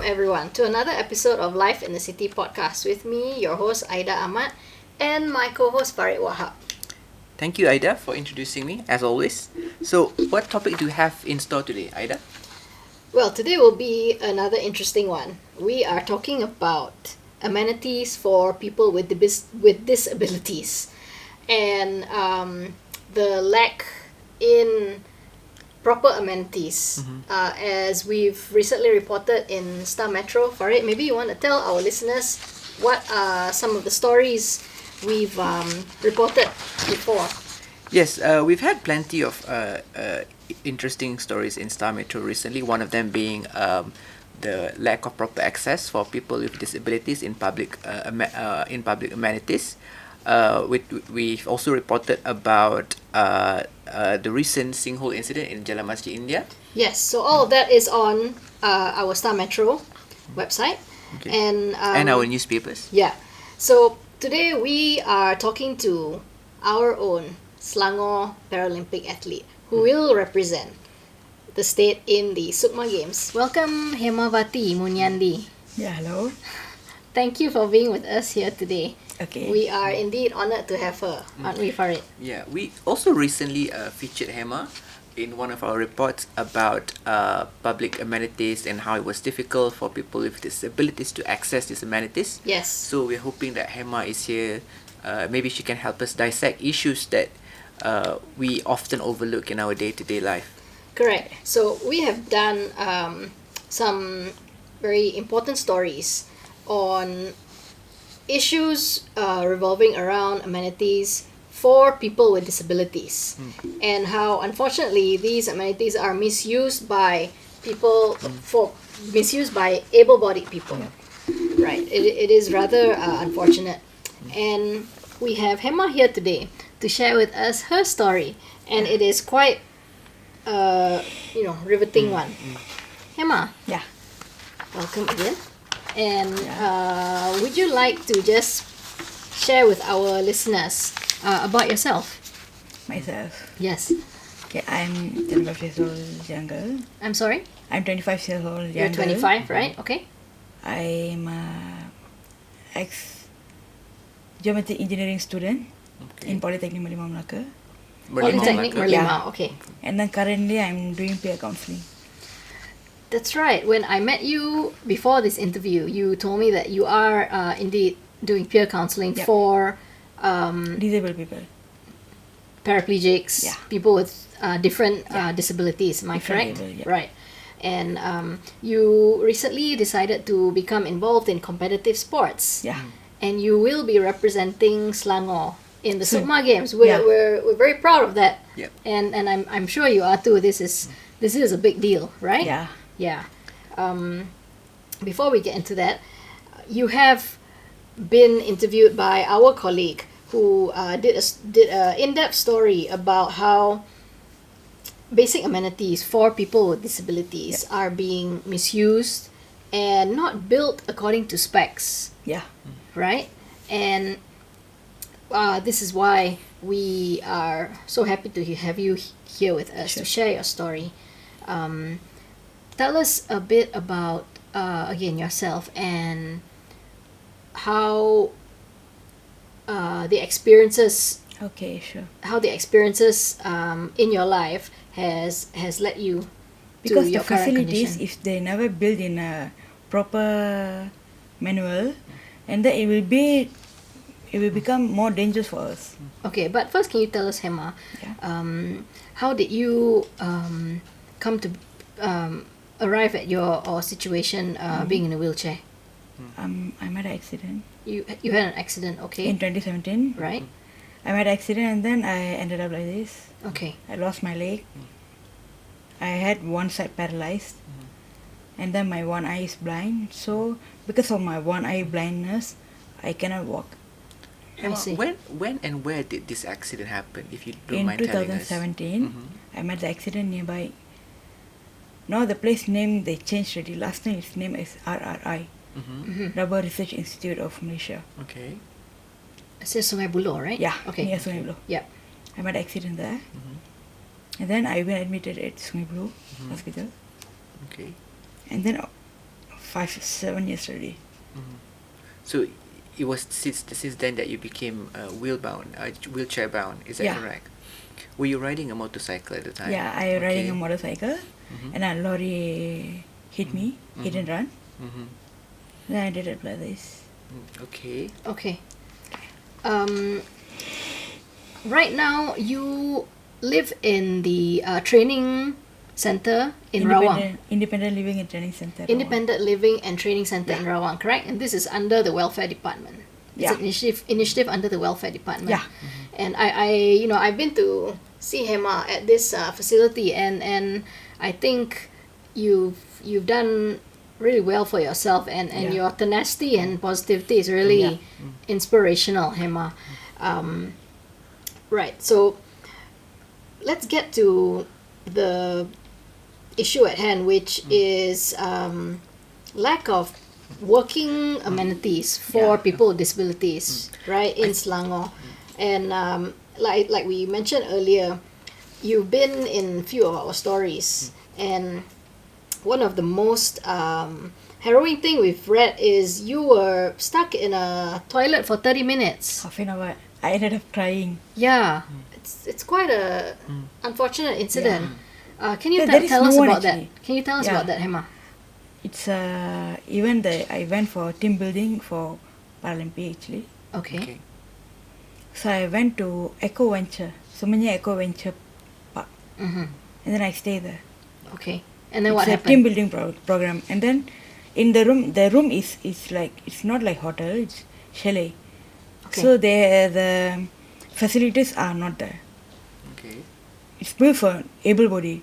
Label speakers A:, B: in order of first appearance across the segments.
A: everyone, to another episode of Life in the City podcast with me, your host Aida Ahmad, and my co-host Farid Wahab.
B: Thank you, Aida, for introducing me, as always. So, what topic do you have in store today, Aida?
A: Well, today will be another interesting one. We are talking about amenities for people with disabilities, and the lack in proper amenities. As we've recently reported in Star Metro. Farid, maybe you want to tell our listeners what are some of the stories we've reported before.
B: Yes, we've had plenty of interesting stories in Star Metro recently. One of them being the lack of proper access for people with disabilities in public amenities. We've also reported about the recent sinkhole incident in Jalan Masjid India.
A: Yes, so all of that is on our Star Metro website.
B: Okay.
A: And
B: our newspapers.
A: Yeah. So today we are talking to our own Selangor Paralympic athlete who will represent the state in the Stigma Games. Welcome, Hemavathy Muniandy.
C: Yeah, hello.
A: Thank you for being with us here today.
C: Okay.
A: We are indeed honored to have her, aren't we, Farid?
B: Yeah, we also recently featured Hema in one of our reports about public amenities and how it was difficult for people with disabilities to access these amenities.
A: Yes.
B: So we're hoping that Hema is here. Maybe she can help us dissect issues that we often overlook in our day-to-day life.
A: Correct. So we have done some very important stories on issues revolving around amenities for people with disabilities, and how unfortunately these amenities are misused by people misused by able-bodied people. Right. It is rather unfortunate, and we have Hema here today to share with us her story, and it is quite riveting one. Hema.
C: Yeah.
A: Welcome again. And would you like to just share with our listeners about yourself?
C: Myself.
A: Yes.
C: Okay, I'm 25 years old younger.
A: I'm sorry?
C: I'm 25 years old younger.
A: You're 25, right? Okay.
C: I'm ex-geometry engineering student in Polytechnic Merlimau Melaka.
A: Polytechnic Merlimau, okay.
C: And then currently I'm doing peer counselling.
A: That's right. When I met you before this interview, you told me that you are indeed doing peer counselling for
C: disabled people,
A: paraplegics, people with different disabilities. Am I correct?
C: Able,
A: Right. And you recently decided to become involved in competitive sports.
C: Yeah.
A: And you will be representing Selangor in the Stigma Games. We're very proud of that.
B: Yep.
A: And I'm sure you are too. This is a big deal, right?
C: Yeah.
A: Yeah. Before we get into that, you have been interviewed by our colleague who did a in-depth story about how basic amenities for people with disabilities are being misused and not built according to specs.
C: Yeah.
A: Right? And this is why we are so happy to have you here with us to share your story. Tell us a bit about again yourself and how the experiences.
C: Okay, sure.
A: How the experiences in your life has led you
C: because
A: to your
C: the
A: current
C: facilities,
A: condition.
C: if they never build in a proper manual, and then it will become more dangerous for us.
A: Okay, but first, can you tell us, Hema, how did you come to arrive at your situation being in a wheelchair?
C: I had an accident.
A: You had an accident, okay?
C: In 2017.
A: Right.
C: I had an accident and then I ended up like this.
A: Okay.
C: I lost my leg. I had one side paralyzed. And then my one eye is blind. So because of my one eye blindness, I cannot walk.
A: I see.
B: When and where did this accident happen, if you don't mind telling us?
C: In 2017, I met the accident nearby. Now the place name they changed already. Last time its name is RRI, Rubber Research Institute of Malaysia.
B: Okay.
A: It says Sungai Buloh, right?
C: Yeah,
A: Okay.
C: near Sungai Buloh.
A: Yeah.
C: I had an accident there. And then I been admitted at Sungai Buloh Hospital.
B: Okay.
C: And then 5-7 years already.
B: So it was since then that you became wheelchair bound. Is that
C: Yeah.
B: correct? Were you riding a motorcycle at the time?
C: Yeah, I riding a
B: Okay.
C: motorcycle, and a lorry hit me, hit and run.
B: Mm-hmm.
C: Then I did it like this.
B: Okay.
A: Okay. Right now, you live in the training center in Rawang.
C: Independent living and training center. Rawang.
A: Independent Living and Training Center in Rawang, correct? And this is under the Welfare Department. It's an initiative under the Welfare Department.
C: Yeah.
A: And I've been to see Hema at this facility, and I think you've done really well for yourself, and your tenacity and positivity is really inspirational, Hema. Right. So let's get to the issue at hand, which is lack of working amenities for people with disabilities, right, in Selangor. And like we mentioned earlier, you've been in few of our stories, and one of the most harrowing thing we've read is you were stuck in a toilet for 30 minutes.
C: Half an hour. I ended up crying.
A: Yeah, it's quite a unfortunate incident. Can you
C: There is
A: tell
C: no
A: us
C: one
A: about that?
C: actually.
A: Can you tell us about that, Hema?
C: It's I went for team building for Paralympic actually.
A: Okay.
C: So I went to Eco Venture, Sumanya Eco Venture Park,
A: Mm-hmm.
C: and then I stayed there.
A: Okay. And then
C: It's
A: what
C: a
A: happened?
C: team building program, and then in the room is like, it's not like hotel, it's chalet.
A: Okay.
C: So the facilities are not there.
B: Okay.
C: It's built for able body.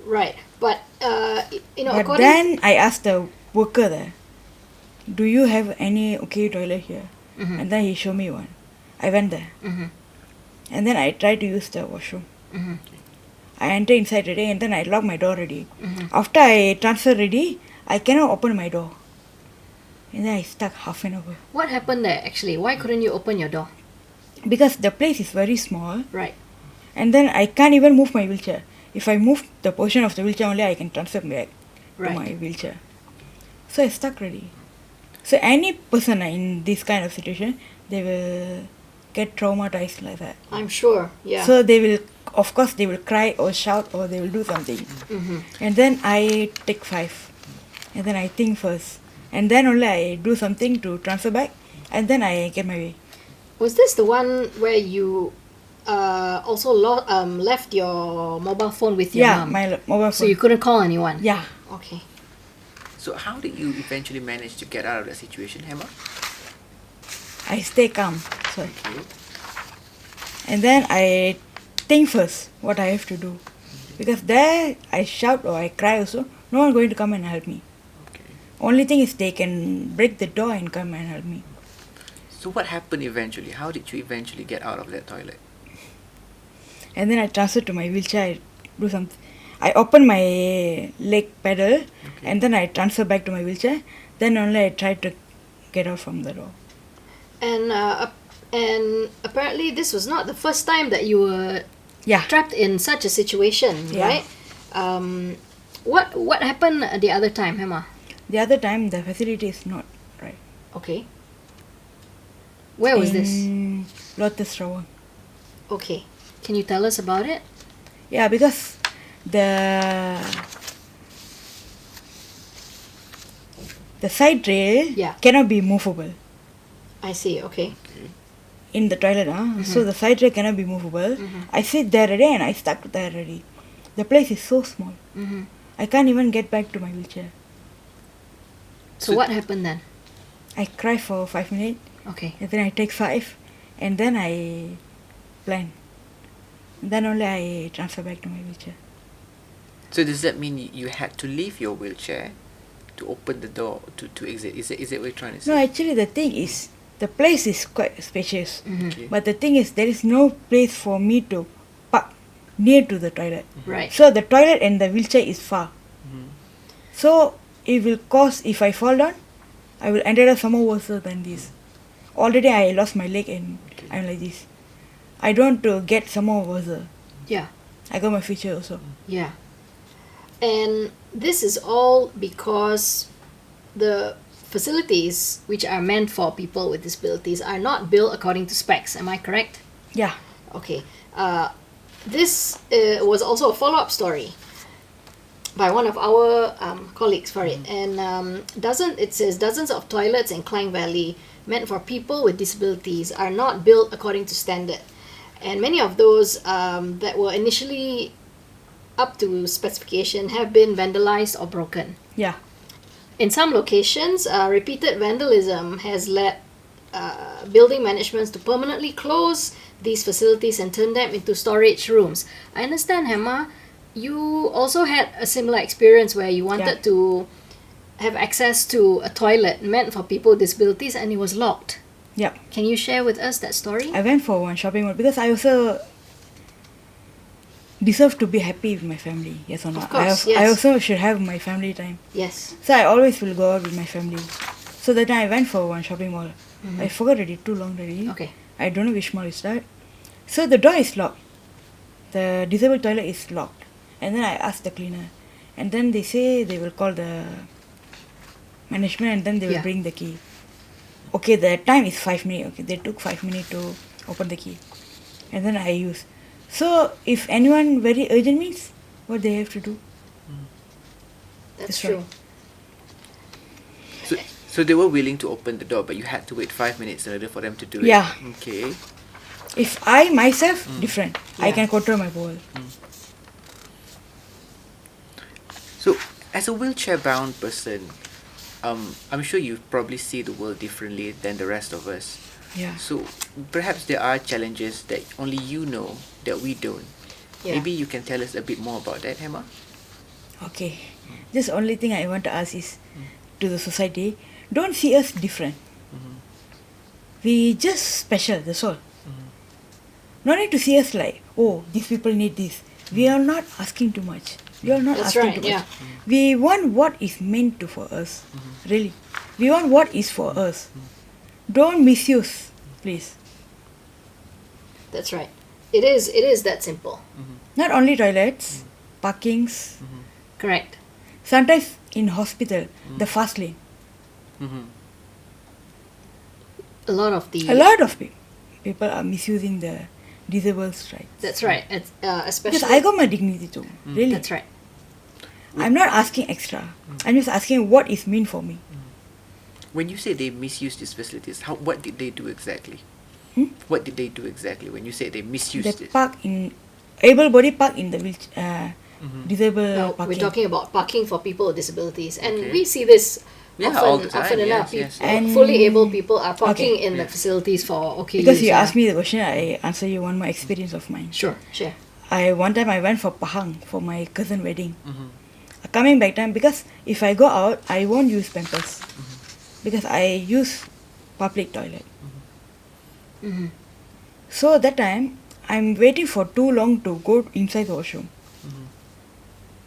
A: Right. But
C: But
A: according
C: then I asked the worker there, do you have any okay toilet here?
A: Mhm.
C: And then he showed me one. I went there,
A: Mhm.
C: and then I tried to use the washroom.
A: Mhm.
C: I entered inside already, and then I locked my door already.
A: Mhm.
C: After I transferred already, I cannot open my door. And then I stuck half an hour.
A: What happened there actually? Why couldn't you open your door?
C: Because the place is very small,
A: Right.
C: and then I can't even move my wheelchair. If I move the portion of the wheelchair only, I can transfer back to my
A: Right.
C: wheelchair. So I stuck already. So any person in this kind of situation, they will get traumatized like that.
A: I'm sure. Yeah.
C: So they will, of course, they will cry or shout or they will do something.
A: Mhm.
C: And then I take 5. And then I think first. And then only I do something to transfer back. And then I get my way.
A: Was this the one where you also left your mobile phone with your
C: Yeah,
A: mom?
C: my mobile phone.
A: So you couldn't call anyone?
C: Yeah.
A: Okay.
B: So how did you eventually manage to get out of that situation, Hema?
C: I stay calm. So,
B: Okay.
C: and then I think first what I have to do. Because there I shout or I cry also, no one going to come and help me.
B: Okay.
C: Only thing is they can break the door and come and help me.
B: So what happened eventually? How did you eventually get out of that toilet?
C: And then I transfer to my wheelchair. I do something. I open my leg pedal, and then I transfer back to my wheelchair. Then only I try to get out from the door.
A: And apparently this was not the first time that you were
C: Yeah.
A: trapped in such a situation,
C: Yeah.
A: right? What happened the other time, Hema?
C: The other time the facility is not right.
A: Okay. Where was this?
C: In Lotus Rawang.
A: Okay. Can you tell us about it?
C: Yeah, because the side rail
A: Yeah.
C: cannot be movable
A: I see. Okay.
C: in the toilet. So the side rail cannot be movable. I sit there already and I stuck there already. The place is so small.
A: Mm-hmm.
C: I can't even get back to my wheelchair.
A: So what happened then?
C: I cry for 5 minutes,
A: Okay.
C: and then I take 5, and then I plan. Then only I transfer back to my wheelchair.
B: So does that mean you had to leave your wheelchair to open the door to exit? Is it what you're trying to say?
C: No, actually the thing is, the place is quite spacious.
B: Okay.
C: But the thing is, there is no place for me to park near to the toilet.
A: Right.
C: So the toilet and the wheelchair is far.
B: Mhm.
C: So it will cause, if I fall down, I will end up some more worse than this. Already I lost my leg and
B: Okay.
C: I'm like this. I don't want to get some more worse.
A: Yeah.
C: I got my future also.
A: Yeah. And this is all because the facilities which are meant for people with disabilities are not built according to specs. Am I correct?
C: Yeah.
A: Okay. This was also a follow-up story by one of our colleagues for it, and it says dozens of toilets in Klang Valley meant for people with disabilities are not built according to standard, and many of those that were initially up to specification have been vandalized or broken.
C: Yeah.
A: In some locations, repeated vandalism has led building managements to permanently close these facilities and turn them into storage rooms. I understand, Hema, you also had a similar experience where you wanted to have access to a toilet meant for people with disabilities and it was locked.
C: Yeah.
A: Can you share with us that story?
C: I went for one shopping mall because I also deserve to be happy with my family. Yes or not?
A: Of course,
C: I
A: yes.
C: also should have my family time.
A: Yes.
C: So I always will go out with my family. So that time I went for one shopping mall. I forgot already, too long already.
A: Okay.
C: I don't know which mall is that. So the door is locked. The disabled toilet is locked. And then I asked the cleaner. And then they say they will call the management and then they will bring the key. Okay, the time is 5 minutes. Okay, they took 5 minutes to open the key. And then I use. So if anyone very urgent means, what they have to do?
A: That's
C: That's
A: true.
C: right.
B: So they were willing to open the door, but you had to wait 5 minutes in order for them to do
C: Yeah.
B: it. Okay.
C: If I myself, different. I
A: Yeah.
C: can control my bowel.
B: So as a wheelchair-bound person, I'm sure you probably see the world differently than the rest of us.
C: Yeah.
B: So perhaps there are challenges that only you know that we don't.
A: Yeah.
B: Maybe you can tell us a bit more about that, Hema?
C: Okay. Just only thing I want to ask is to the society, don't see us different. We just special, that's all. No need to see us like, oh, these people need this. We are not asking too much. We are not
A: That's
C: asking
A: right,
C: too
A: yeah.
C: much. We want what is meant to for us. Really. We want what is for us. Don't misuse, please.
A: That's right. It is that simple.
C: Not only toilets, parkings.
A: Correct.
C: Sometimes in hospital, the fast lane.
A: A lot of the...
C: A lot of people are misusing the disabled rights.
A: That's right. Especially...
C: Because I got my dignity too. Really.
A: That's right.
C: I'm not asking extra. I'm just asking what is mean for me.
B: When you say they misuse these facilities, what did they do exactly? What did they do exactly when you say they misuse
C: They
B: it?
C: park in able body park in the disabled
A: No,
C: parking.
A: we're talking about parking for people with disabilities, and
B: Okay.
A: we see this
B: Yeah, all the time,
A: often enough.
B: yes.
C: And-
A: Fully able people are parking
C: Okay.
A: in the facilities for
C: because
A: use,
C: you
A: yeah.
C: asked me the question, I answer you one more experience of mine.
A: Sure, share.
C: One time I went for Pahang for my cousin wedding. Coming back time, because if I go out, I won't use Pampers. Because I use public toilet. So that time, I'm waiting for too long to go inside the washroom.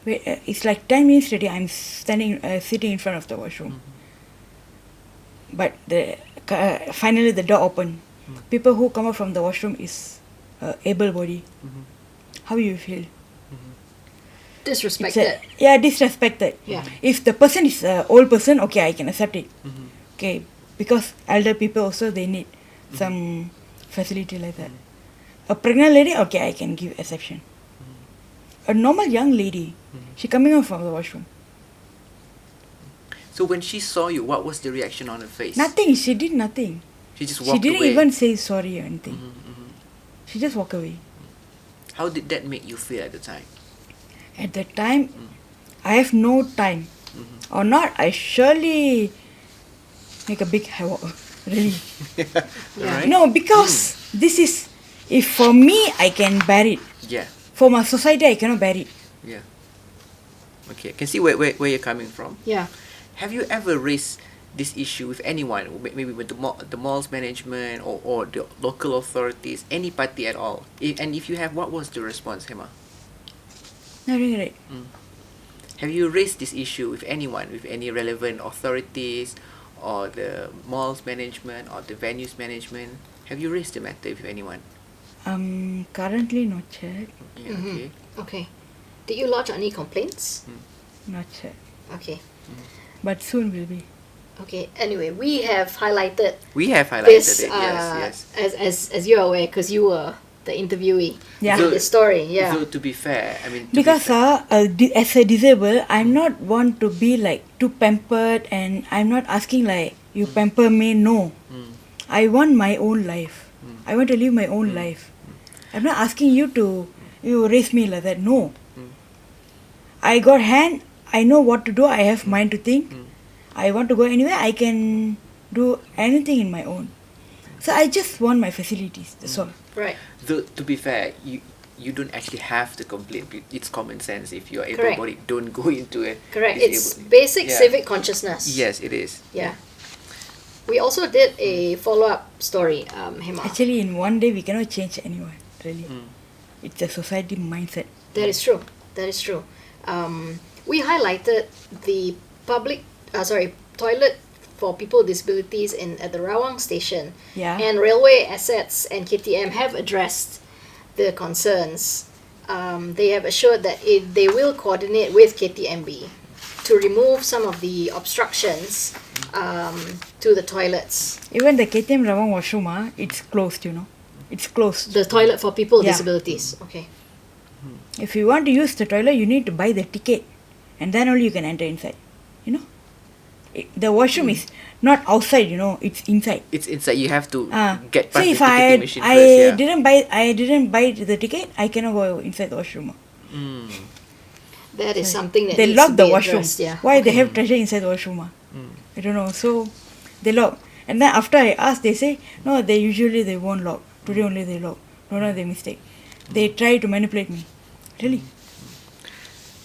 C: It's like 10 minutes ready, I'm sitting in front of the washroom. But finally the door opened. People who come out from the washroom is able body. How you feel?
A: Disrespected.
C: Disrespected.
A: Yeah.
C: If the person is an old person, okay, I can accept it. Okay, because elder people also they need some facility like that. A pregnant lady, okay, I can give exception. A normal young lady, she coming out from the washroom.
B: So when she saw you, what was the reaction on her face?
C: Nothing. She did nothing.
B: She just
C: She
B: walked
C: didn't
B: away.
C: even say sorry or anything. She just walked away.
B: How did that make you feel at the time?
C: At that time, I have no time. Or not, I surely make a big havoc. Really.
A: Yeah.
B: Right?
C: No, because this is, if for me, I can bear it.
B: Yeah.
C: For my society, I cannot bear it.
B: Yeah. Okay, I can see where you're coming from.
A: Yeah.
B: Have you ever raised this issue with anyone, maybe with the mall's management or the local authorities, any party at all? And if you have, what was the response, Hema?
C: No, really.
B: Have you raised this issue with anyone, with any relevant authorities or the mall's management or the venue's management? Have you raised the matter with anyone?
C: Currently not yet.
B: Yeah, okay.
A: Okay. Did you lodge any complaints?
C: Not sure.
A: Okay.
C: But soon will be.
A: Okay. Anyway, we have highlighted
B: We have highlighted
A: this
B: it. Yes, yes.
A: as you're aware, because you were the interviewee
C: Yeah.
A: for this story. Yeah.
B: So to be fair, I mean,
C: Because as a disabled, I'm not want to be like too pampered, and I'm not asking like you pamper me. No, I want my own life. I want to live my own life. I'm not asking you to raise me like that. No, I got hand. I know what to do. I have mind to think. I want to go anywhere. I can do anything in my own. So I just want my facilities. That's all.
A: Right.
B: Though, to be fair, you don't actually have to complain. It's common sense. If you're
A: Correct.
B: able-bodied, don't go into it.
A: Correct. It's basic civic consciousness.
B: Yes, it is.
A: Yeah. We also did a follow-up story, Hema.
C: Actually, in one day we cannot change anyone. Really, it's a society mindset.
A: That is true. That is true. We highlighted the toilet for people with disabilities at the Rawang station.
C: Yeah.
A: And Railway Assets and KTM have addressed the concerns. They have assured that they will coordinate with KTMB to remove some of the obstructions to the toilets.
C: Even the KTM Rawang washroom, it's closed, It's closed.
A: The toilet for people with
C: Yeah.
A: disabilities. Okay.
C: If you want to use the toilet, you need to buy the ticket. And then only you can enter inside. The washroom is not outside, it's inside.
B: It's inside. You have to get
C: So
B: past
C: if
B: the ticketing machine
C: I
B: first. Yeah.
C: didn't buy the ticket, I cannot go inside the washroom.
A: That is something that
C: They
A: needs
C: lock
A: to
C: the
A: be
C: washroom.
A: addressed. Yeah.
C: Why they have treasure inside the washroom? I don't know. So they lock. And then after I asked, they say, no, they won't lock. Today only they lock. No, they mistake. They try to manipulate me. Really.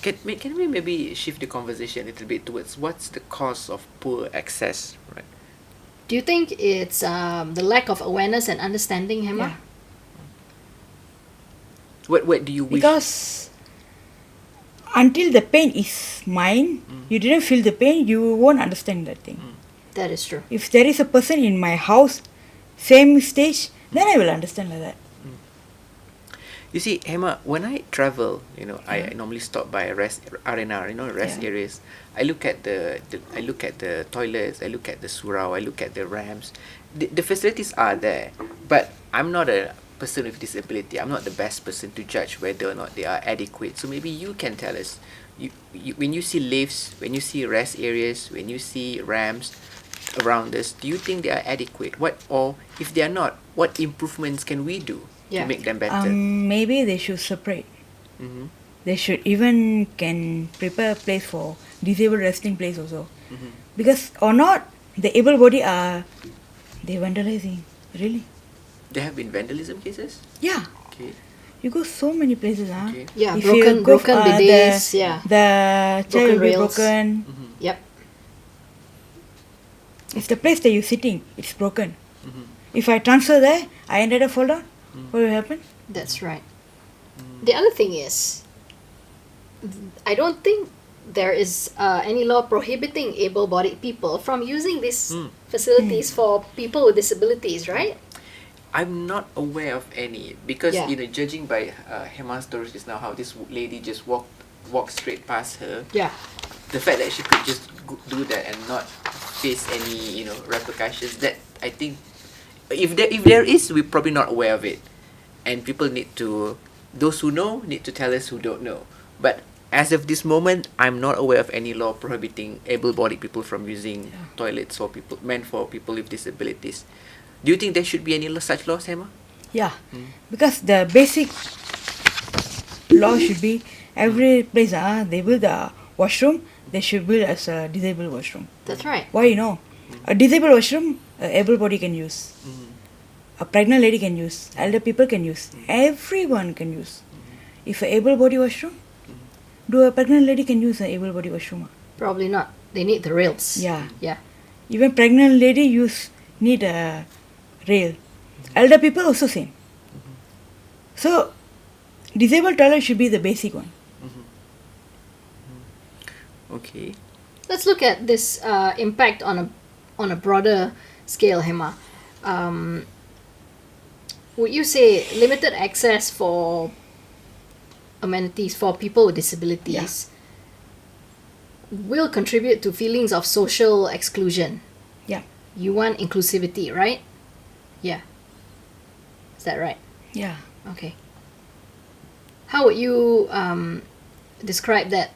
B: Can we maybe shift the conversation a little bit towards what's the cause of poor access, right?
A: Do you think it's the lack of awareness and understanding, Hema?
C: Yeah.
B: What do you wish?
C: Because until the pain is mine, you didn't feel the pain, you won't understand that thing.
A: That is true.
C: If there is a person in my house, same stage, then I will understand like that.
B: You see, Hema, when I travel, I normally stop by rest arena, rest
C: Yeah.
B: areas. I look at the toilets, I look at the surau, I look at the ramps. The facilities are there, but I'm not a person with disability. I'm not the best person to judge whether or not they are adequate. So maybe you can tell us, when you see lifts, when you see rest areas, when you see ramps around us, do you think they are adequate? Or if they are not, what improvements can we do
A: Yeah.
B: to make them better?
C: Maybe they should separate.
B: Mm-hmm.
C: They should even can prepare a place for disabled resting place also.
B: Mm-hmm.
C: Because or not, the able body they vandalizing. Really.
B: There have been vandalism cases?
C: Yeah.
B: Okay.
C: You go so many places,
B: Okay.
A: Yeah,
C: If you
A: broken bidets, yeah.
C: The chair will be
A: rails.
C: broken.
B: Mm-hmm.
A: Yep.
C: If the place that you're sitting, it's broken.
B: Mm-hmm.
C: If I transfer there, I ended up fall down. What will happen?
A: That's right. The other thing is, I don't think there is any law prohibiting able-bodied people from using these facilities for people with disabilities, right?
B: I'm not aware of any because
A: Yeah.
B: judging by Hema's stories just now, how this lady just walked straight past her.
A: Yeah.
B: The fact that she could just do that and not face any repercussions. That I think, if there is, we're probably not aware of it, and people those who know need to tell us who don't know. But as of this moment, I'm not aware of any law prohibiting able-bodied people from using toilets meant for people with disabilities. Do you think there should be any such laws, Hema?
C: Yeah. Because the basic law should be every place they build the washroom, they should build as a disabled washroom.
A: That's right.
C: Why a disabled washroom, able body can use. A pregnant lady can use. Elder people can use. Everyone can use. If a able body washroom, do a pregnant lady can use an able body washroom?
A: Probably not. They need the rails.
C: Yeah.
A: Yeah.
C: Even pregnant lady need a rail. Elder people also same. So disabled toilet should be the basic one.
B: Okay.
A: Let's look at this impact on a broader scale, Hema. Would you say limited access for amenities for people with disabilities will contribute to feelings of social exclusion.
C: Yeah.
A: You want inclusivity, right? Yeah. Is that right?
C: Yeah.
A: Okay. How would you describe that?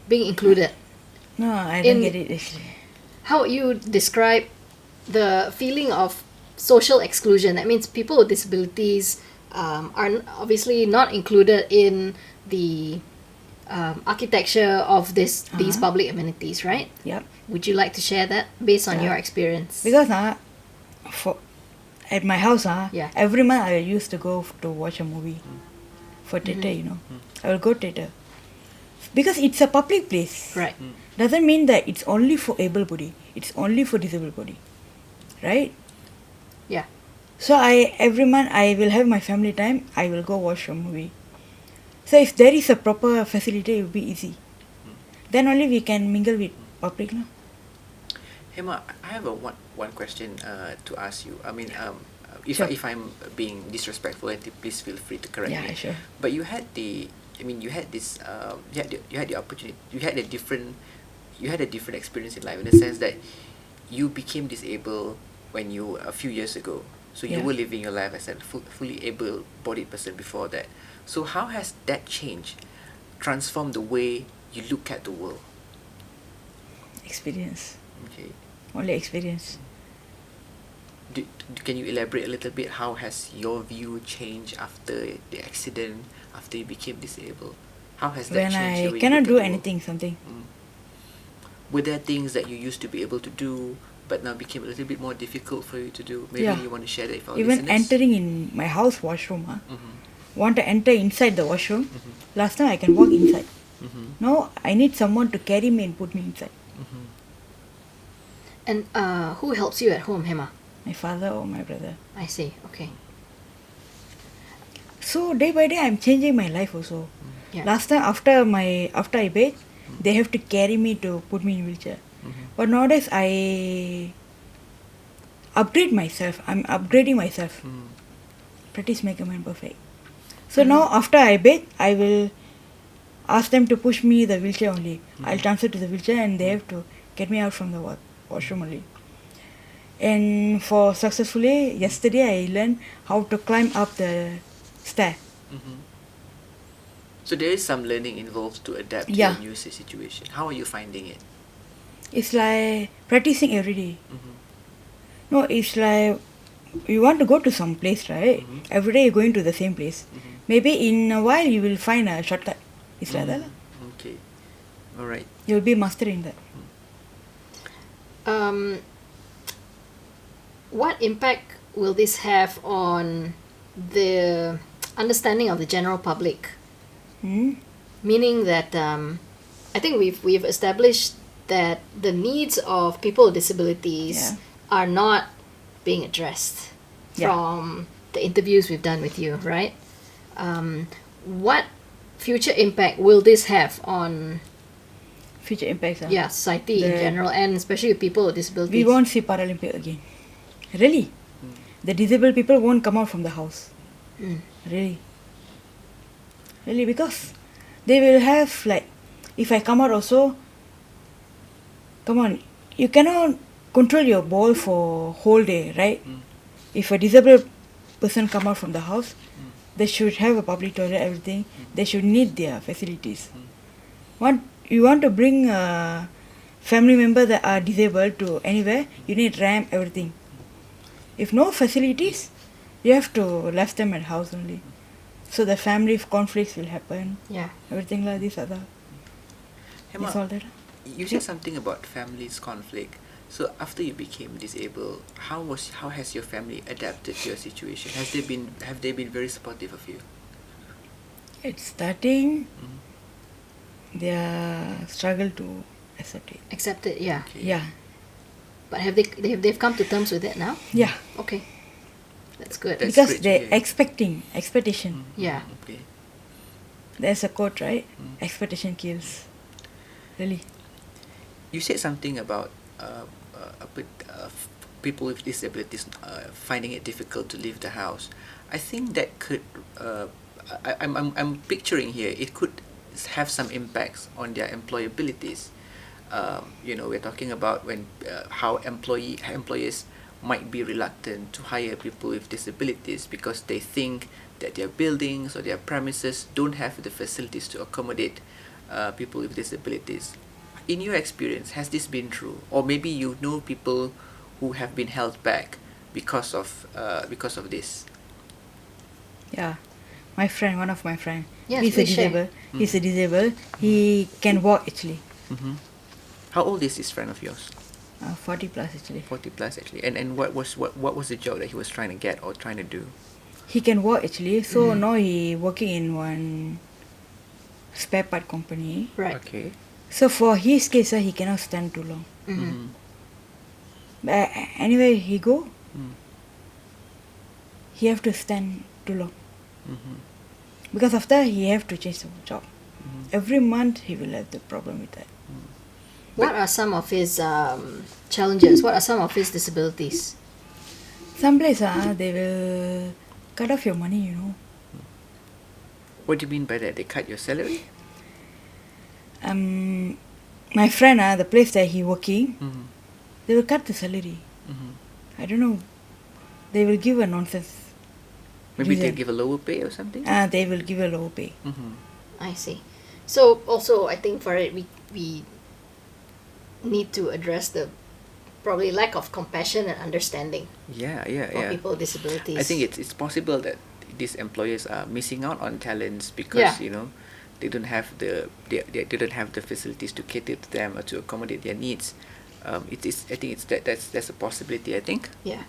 A: Being included.
C: No, I don't
A: In-
C: get it actually.
A: How would you describe the feeling of social exclusion? That means people with disabilities obviously not included in the architecture of these public amenities, right?
C: Yep.
A: Would you like to share that based on
C: Yeah.
A: your experience?
C: Because for at my house
A: Yeah.
C: every month I used to go to watch a movie for theatre. You know, I will go theatre because it's a public place.
A: Right.
C: Doesn't mean that it's only for able body. It's only for disabled body, right?
A: Yeah.
C: So every month I will have my family time. I will go watch a movie. So if there is a proper facility, it will be easy. Then only we can mingle with public, no?
B: Hema, I have one question to ask you. I mean, if
C: Sure.
B: if I'm being disrespectful, please feel free to correct
C: Yeah,
B: me.
C: sure.
B: But you had the, I mean, you had this, you had the opportunity, you had a different experience in life, in the sense that you became disabled when you a few years ago. So you
C: Yeah.
B: were living your life as a fully able-bodied person before that. So how has that changed, transformed the way you look at the world?
C: Experience.
B: Okay.
C: Only experience.
B: Can you elaborate a little bit? How has your view changed after the accident, after you became disabled? How has that
C: When
B: changed
C: I
B: the way you
C: cannot
B: look at
C: do
B: the world?
C: anything, something.
B: Were there things that you used to be able to do, but now became a little bit more difficult for you to do? Maybe
C: Yeah.
B: you want to share that with our
C: Even
B: listeners?
C: entering in my house washroom,
B: Mhm.
C: want to enter inside the washroom. Last time I can walk inside.
B: Mhm.
C: Now I need someone to carry me and put me inside.
B: Mhm.
A: And who helps you at home, Hema?
C: My father or my brother.
A: I see. Okay.
C: So day by day I'm changing my life also.
A: Yeah.
C: Last time after I bathe, they have to carry me to put me in wheelchair. But nowadays I upgrade myself. I'm upgrading myself. Practice make a man perfect. So now after I bathe, I will ask them to push me the wheelchair only. I'll transfer to the wheelchair and they have to get me out from the washroom only. And for successfully, yesterday I learned how to climb up the stair.
B: Mhm. So there is some learning involved to adapt to
C: Yeah.
B: a new situation. How are you finding it?
C: It's like practicing every day.
B: Mhm.
C: No, it's like you want to go to some place, right? Every day you're going to the same place. Maybe in a while you will find a shortcut. It's like that. lah.
B: Okay. All right.
C: You'll be mastering that.
A: What impact will this have on the understanding of the general public? Meaning that I think we've established that the needs of people with disabilities are not being addressed from the interviews we've done with you, right? What future impact will this have on
C: Future impacts.
A: society in
C: The-
A: general, and especially with people with disabilities?
C: We won't see Paralympic again. Really? The disabled people won't come out from the house. Really? Really, because they will have like, if I come out also, come on, you cannot control your ball for whole day, right? If a disabled person come out from the house, they should have a public toilet, everything. They should need their facilities. You want to bring a family member that are disabled to anywhere, you need ramp, everything. If no facilities, you have to left them at house only. So the family conflicts will happen.
A: Yeah.
C: Everything like this other.
B: Hema,
C: It's all that.
B: you said something about families conflict. So after you became disabled, how has your family adapted to your situation? Have they been very supportive of you?
C: It's starting their struggle to accept it.
A: Accept it, yeah.
B: Okay.
C: Yeah.
A: But they've come to terms with it now?
C: Yeah.
A: Okay. That's good.
B: That's
C: Because
B: great to
C: they're
B: hear.
C: expectation.
A: Yeah.
B: Okay.
C: There's a quote, right? Expectation kills. Really.
B: You said something about people with disabilities finding it difficult to leave the house, I think that could, I'm picturing here, it could have some impacts on their employabilities. We're talking about when how employers might be reluctant to hire people with disabilities because they think that their buildings or their premises don't have the facilities to accommodate people with disabilities. In your experience, has this been true, or maybe you know people who have been held back because of this?
C: Yeah, my friend, one of my friend.
A: Yes,
C: he's a
A: please share.
C: disabled. He's a disabled. He can walk actually.
B: Mm-hmm. How old is this friend of yours?
C: 40 plus actually.
B: 40 plus actually. And what was the job that he was trying to get or trying to do?
C: He can walk actually. So now he working in one spare part company.
A: Right.
B: Okay.
C: So for his case, he cannot stand too long.
B: Mm-hmm.
C: But anyway, he go.
B: Mm.
C: He have to stand too long.
B: Mm-hmm.
C: Because after he have to change the job.
B: Mm-hmm.
C: Every month he will have the problem with that.
A: What are some of his challenges? What are some of his disabilities?
C: Some place they will cut off your money, you know.
B: What do you mean by that? They cut your salary?
C: My friend, the place that he working,
B: Mm-hmm.
C: they will cut the salary.
B: Mm-hmm.
C: I don't know. They will give a nonsense.
B: Maybe they
C: reason.
B: give a lower pay or something?
C: They will give a low pay.
B: Mm-hmm.
A: I see. So also, I think for it, we need to address the probably lack of compassion and understanding
B: Yeah.
A: for people with disabilities.
B: I think it's possible that these employers are missing out on talents because they don't have they don't have the facilities to cater to them or to accommodate their needs. It is. I think it's that's a possibility. I think.
A: Yeah.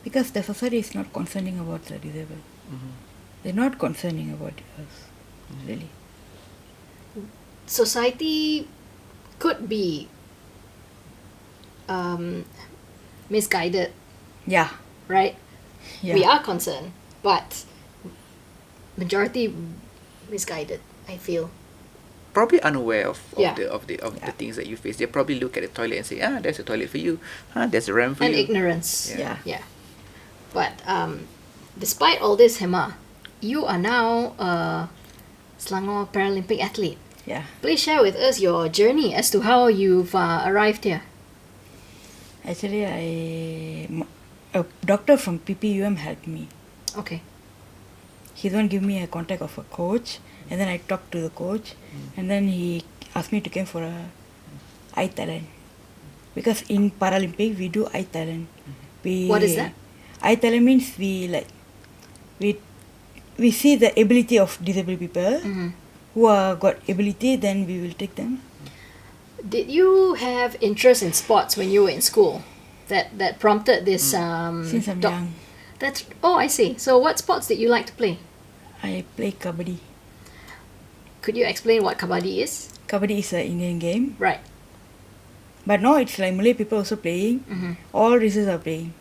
C: Because the society is not concerning about the disabled.
B: Mm-hmm.
C: They're not concerning about us, really.
A: Society could be misguided,
C: Yeah.
A: right?
C: Yeah.
A: We are concerned, but majority misguided, I feel.
B: Probably unaware of
A: Yeah.
B: the things that you face. They probably look at the toilet and say, there's a toilet for you. There's a ramp for
A: And
B: you.
A: ignorance.
C: Yeah.
A: Yeah. But despite all this, Hema, you are now a Selangor Paralympic athlete.
C: Yeah.
A: Please share with us your journey as to how you've arrived here.
C: Actually, a doctor from PPUM helped me.
A: Okay.
C: He don't give me a contact of a coach, and then I talked to the coach, and then he asked me to come for a eye talent. Because in Paralympic we do eye talent.
A: What is that?
C: Eye talent means we see the ability of disabled people who are got ability, then we will take them.
A: Did you have interest in sports when you were in school? That prompted this.
C: Since I'm young,
A: I see. So what sports did you like to play?
C: I play kabaddi.
A: Could you explain what kabaddi is?
C: Kabaddi is an Indian game,
A: Right.
C: but now it's like Malay people also playing. All races are playing.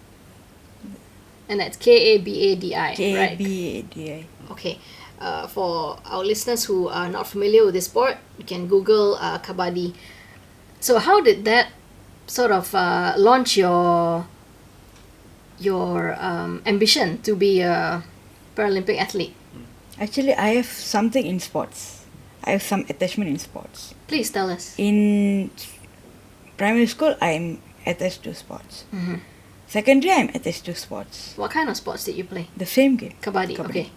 A: And that's KABADI, right?
C: KABADI.
A: Okay. For our listeners who are not familiar with this sport, you can Google kabaddi. So how did that sort of launch your ambition to be a Paralympic athlete?
C: Actually, I have something in sports. I have some attachment in sports.
A: Please tell us.
C: In primary school, I'm attached to sports.
A: Mm-hmm.
C: Secondary, I'm attached to sports.
A: What kind of sports did you play?
C: The same game.
A: Kabaddi. Okay.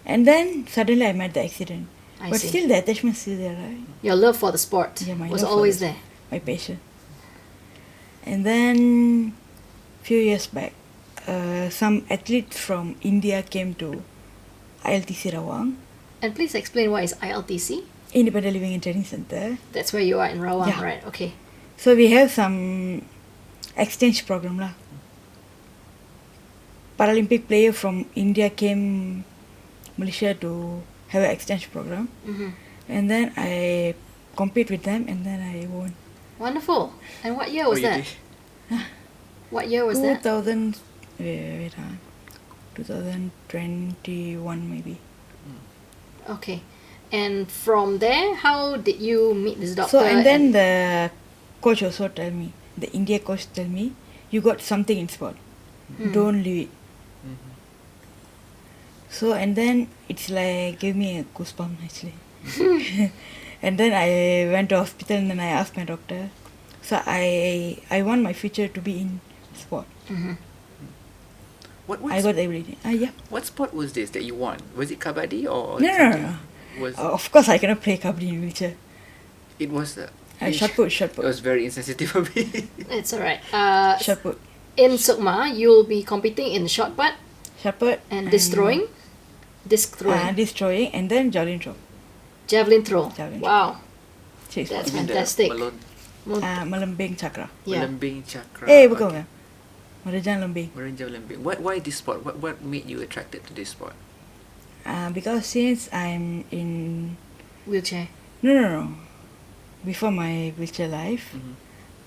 C: And then suddenly I met the accident.
A: I
C: But
A: see.
C: still the attachment is still there, right?
A: Your love for the sport
C: Yeah, my
A: was
C: love for
A: always
C: the-
A: there.
C: My passion. And then few years back, some athletes from India came to ILTC Rawang,
A: And please explain what is ILTC.
C: Independent Living and Training Center.
A: That's where you are in Rawang,
C: Yeah.
A: right? Okay.
C: So we have some exchange program lah. Paralympic player from India came Malaysia to have an exchange program,
A: Mm-hmm.
C: and then I compete with them, and then I won.
A: Wonderful. And what year was
B: you
A: that?
B: did?
A: What year was that?
C: 2021 maybe.
A: Okay. And from there, how did you meet this doctor?
C: So and then the coach also tell me, the India coach tell me, you got something in sport. Don't leave it. So, and then it's like, gave me a goosebump actually. And then I went to hospital and then I asked my doctor. So I want my future to be in sport. I got everything. Yeah.
B: What sport was this that you won? Was it kabaddi or
C: No.
B: something? Was
C: Of course, I cannot play kabaddi in wheelchair.
B: it was
C: Shot put.
B: It was very insensitive of me.
A: It's alright.
C: Shot put.
A: In Sukma, you'll be competing in shot put
C: Shot put.
A: and disc throwing.
C: Destroying and then javelin throw.
A: Javelin throw.
C: Javelin throw.
A: Wow.
C: Chase
A: That's
C: ball.
B: Even the
A: fantastic.
C: Melembing chakra.
A: Yeah.
B: Melembing chakra.
C: Bukan. Merejang lembing.
B: Merenjau lembing. Why this sport? What made you attracted to this sport?
C: Because since I'm in
A: Wheelchair.
C: No. Before my wheelchair life,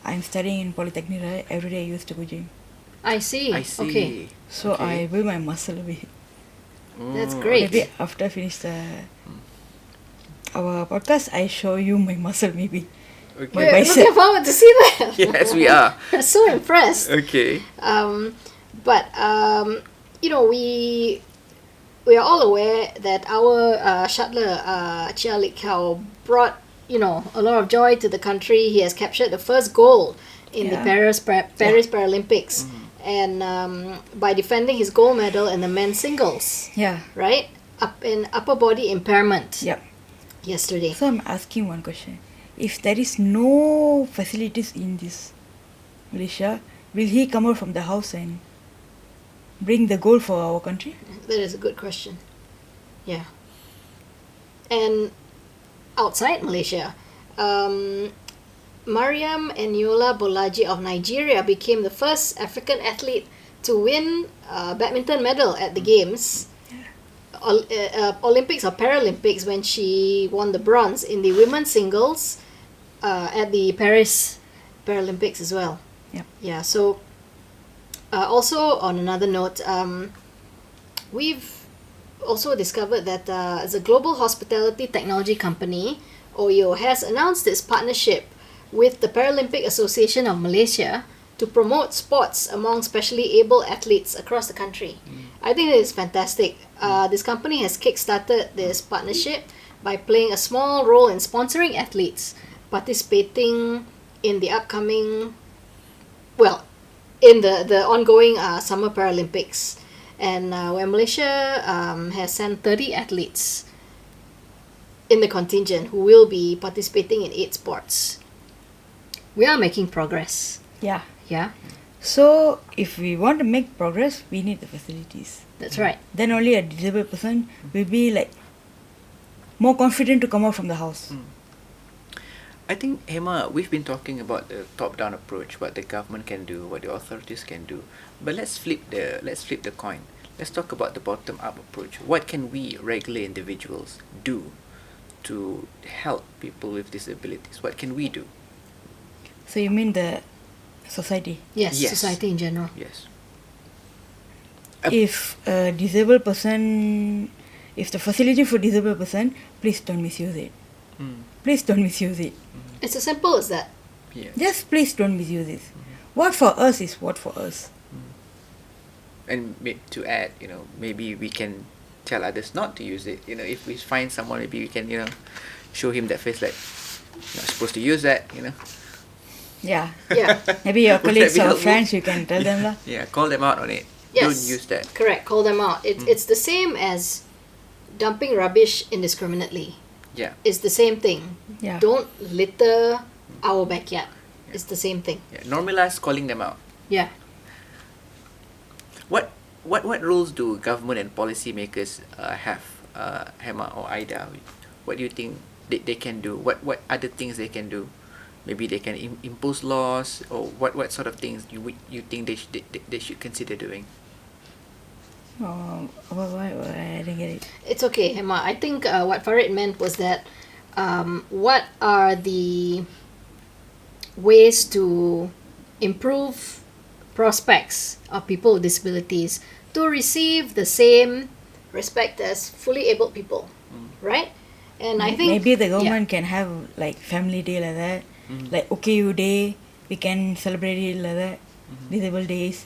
C: I'm studying in Polytechnic, right? Every day I used to go gym.
A: I see.
B: I see.
A: Okay.
C: So I build my muscle a bit.
A: That's great.
C: Maybe after I finish our podcast, I show you my muscle maybe.
B: Okay.
C: My
A: We're
C: bicep.
A: looking forward to see that.
B: Yes, we are.
A: We're so impressed.
B: Okay.
A: But we are all aware that our shuttler Chia Lik Kao brought a lot of joy to the country. He has captured the first gold in the Paris Paralympics, and by defending his gold medal in the men's singles.
C: Yeah.
A: Right, in upper body impairment.
C: Yep.
A: Yesterday.
C: So I'm asking one question. If there is no facilities in this Malaysia, will he come out from the house and bring the gold for our country?
A: That is a good question. Yeah. And outside Malaysia, Mariam Eniola Bolaji of Nigeria became the first African athlete to win a badminton medal at the Games, Olympics or Paralympics, when she won the bronze in the women's singles at the Paris Paralympics as well.
C: Yep.
A: Yeah, so also on another note, we've also discovered that as a global hospitality technology company, OYO has announced its partnership with the Paralympic Association of Malaysia to promote sports among specially able athletes across the country. I think it is fantastic. This company has kickstarted this partnership by playing a small role in sponsoring athletes participating in the upcoming, in the ongoing Summer Paralympics. And where Malaysia has sent 30 athletes in the contingent who will be participating in 8 sports. We are making progress.
C: Yeah.
A: Yeah,
C: So if we want to make progress, we need the facilities.
A: that's right.
C: Then only a disabled person will be like more confident to come out from the house.
B: I think, Hema, we've been talking about the top-down approach, what the government can do, what the authorities can do. But let's flip the coin. Let's talk about the bottom-up approach. What can we, regular individuals, do to help people with disabilities? What can we do?
C: So you mean the society?
A: Yes,
B: Yes.
A: society in general.
B: Yes.
C: If a disabled person, if the facility for disabled person, please don't misuse it. Please don't misuse it.
A: It's as simple as that.
B: Yeah.
C: Just please don't misuse it. What for us is what for us.
B: And to add, maybe we can tell others not to use it. If we find someone, maybe we can, show him that face like, you're not supposed to use that.
C: Yeah.
A: Yeah.
C: Maybe your
B: Would that
C: colleagues
B: be
C: or
B: helpful?
C: friends, you can tell them lah.
B: Yeah, call them out on it.
A: Yes.
B: Don't use that.
A: Correct. Call them out. It's the same as dumping rubbish indiscriminately.
B: Yeah.
A: It's the same thing.
C: Yeah.
A: Don't litter our backyard. It's the same thing.
B: Yeah. Normalize calling them out.
A: Yeah.
B: What roles do government and policymakers have, Hema or Aida? What do you think they can do? What other things they can do? Maybe they can impose laws, or what sort of things you think they should consider doing?
C: Oh, I didn't get it.
A: It's okay, Hema. I think what Farid meant was that what are the ways to improve prospects of people with disabilities to receive the same respect as fully able people, right? And I think
C: maybe the government can have like family day like that, like okay you day, we can celebrate it like that. Disabled days,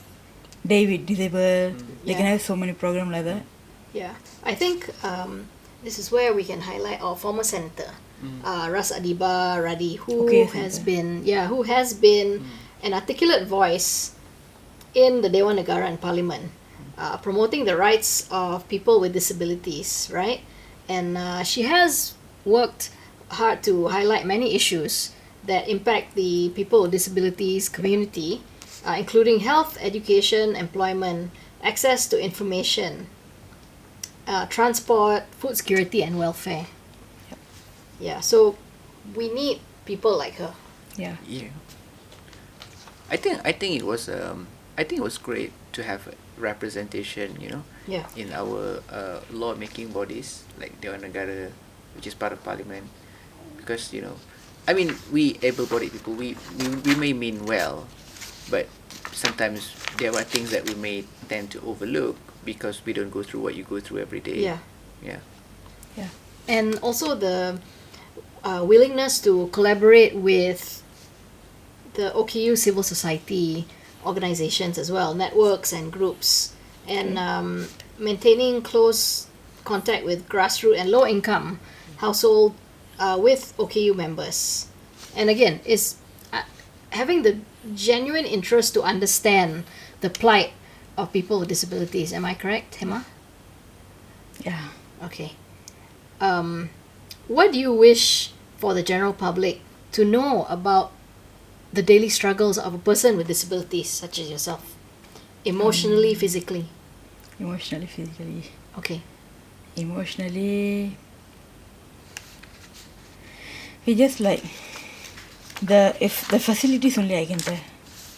C: day with disabled. They can have so many programs like that.
A: Yeah, I think this is where we can highlight our former senator, Ras Adiba Radi, who has been an articulate voice in the Dewan Negara and Parliament, promoting the rights of people with disabilities, right? And she has worked hard to highlight many issues that impact the people with disabilities community, including health, education, employment, access to information, transport, food security, and welfare.
C: Yep.
A: Yeah, so we need people like her.
C: Yeah.
B: Yeah. I think it was great to have representation,
A: Yeah.
B: in our law-making bodies like Dewan Negara, which is part of Parliament, because I mean, we able-bodied people, we may mean well, but sometimes there are things that we may tend to overlook because we don't go through what you go through every day.
A: Yeah.
B: Yeah.
C: Yeah.
A: And also the willingness to collaborate with the OKU civil society organizations as well, networks and groups, and maintaining close contact with grassroots and low-income household with OKU members. And again, is having the genuine interest to understand the plight of people with disabilities. Am I correct, Hema?
C: Yeah.
A: Okay. What do you wish for the general public to know about the daily struggles of a person with disabilities, such as yourself? Emotionally, physically.
C: Emotionally, physically.
A: Okay.
C: Emotionally, we just like if the facilities only I can tell,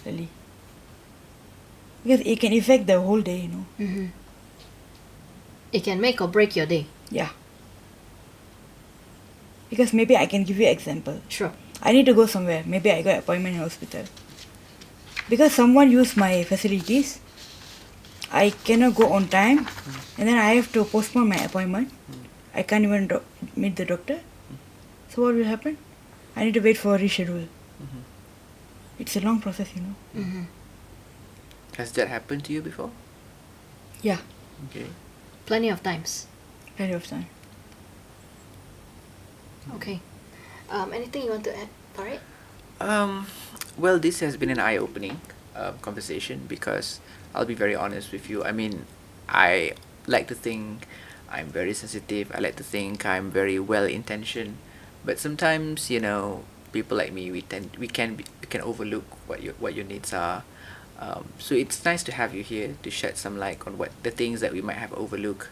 C: really, because it can affect the whole day,
A: Mm-hmm. It can make or break your day.
C: Yeah. Because maybe I can give you example.
A: Sure.
C: I need to go somewhere. Maybe I got appointment in hospital. Because someone used my facilities, I cannot go on time, and then I have to postpone my appointment. I can't even meet the doctor. So what will happen? I need to wait for a reschedule. It's a long process,
A: Mm-hmm.
B: Has that happened to you before?
C: Yeah,
B: Okay.
A: Plenty of times.
C: plenty of time.
A: Okay. Anything you want to add, Farid?
B: Well, this has been an eye-opening conversation because I'll be very honest with you. I mean, I like to think I'm very sensitive. I like to think I'm very well-intentioned, but sometimes, people like me, we can overlook what your needs are. So it's nice to have you here to shed some light on what the things that we might have overlooked,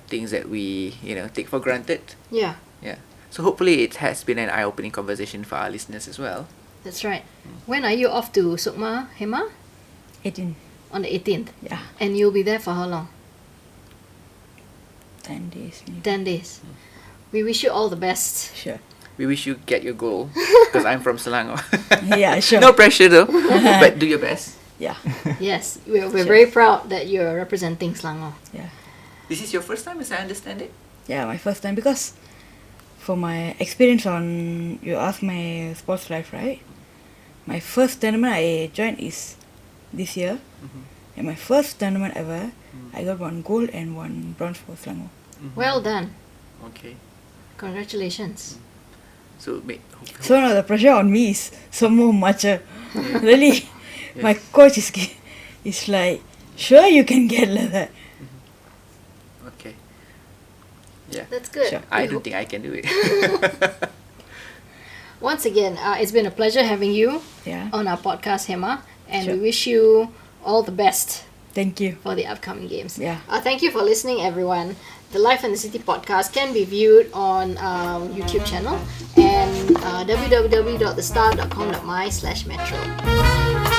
B: things that we take for granted.
A: Yeah,
B: Yeah. So hopefully it has been an eye-opening conversation for our listeners as well.
A: that's right. When are you off to Sukma, Hema?
C: 18.
A: On the 18th.
C: Yeah,
A: And you'll be there for how long?
C: 10 days maybe.
A: 10 days. We wish you all the best.
C: Sure.
B: We wish you get your goal because I'm from Selangor.
C: Yeah, sure.
B: No pressure though, but do your best.
C: Yeah,
A: Yes, we're
C: Sure.
A: very proud that you're representing Selangor.
C: yeah.
B: This is your first time, as I understand it.
C: Yeah, my first time, because for my experience on, you asked my sports life, right? My first tournament I joined is this year. And my first tournament ever, I got 1 gold and 1 bronze for Selangor.
A: Well done.
B: Okay.
A: Congratulations.
B: So,
C: So now the pressure on me is so more much. Really, my coach is like, sure you can get like that.
B: okay. Yeah.
A: That's good.
C: Sure.
B: I
A: We
B: don't
A: ho-
B: think I can do it.
A: Once again, it's been a pleasure having you
C: Yeah,
A: on our podcast, Hema. And
C: Sure.
A: we wish you all the best
C: thank you.
A: for the upcoming games.
C: Yeah.
A: Thank you for listening, everyone. The Life in the City podcast can be viewed on our YouTube channel and www.thestar.com.my/metro.